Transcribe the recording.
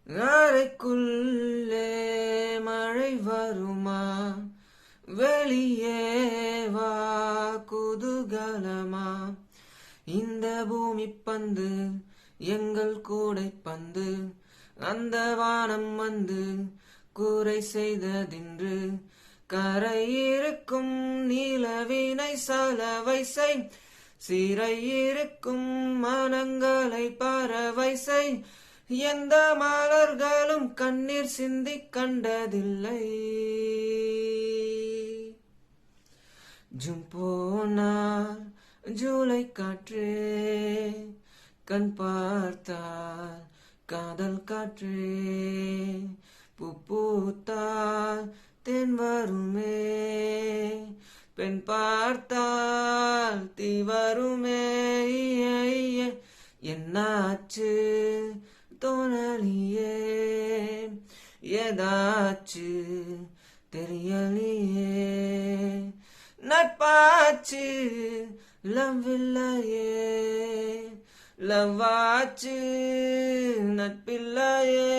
அறைக்குள்ளே மழை வருமா, வெளியே வா குதூகலமா. இந்த பூமி பந்து எங்கள் கூடை பந்து, அந்த வானம் வந்து கூரை செய்ததின்று. கரை இருக்கும் நீலவினை சலவை செய், சீரை இருக்கும் மனங்களை பறவை செய். எந்த மலர்களும் கண்ணீர் சிந்தி கண்டதில்லை. ஜூன் போனார் ஜூலை காற்றே, கண் பார்த்தால் காதல் காற்றே. பூத்தால் தேன் வருமே, பெண் பார்த்தால் தீ வருமே. என்னாச்சு தோணலியே, ஏதாச்சு தெரியலையே. நட்பாச்சு லவ் இல்லையே, லவ்வாச்சு நட்பில்லையே.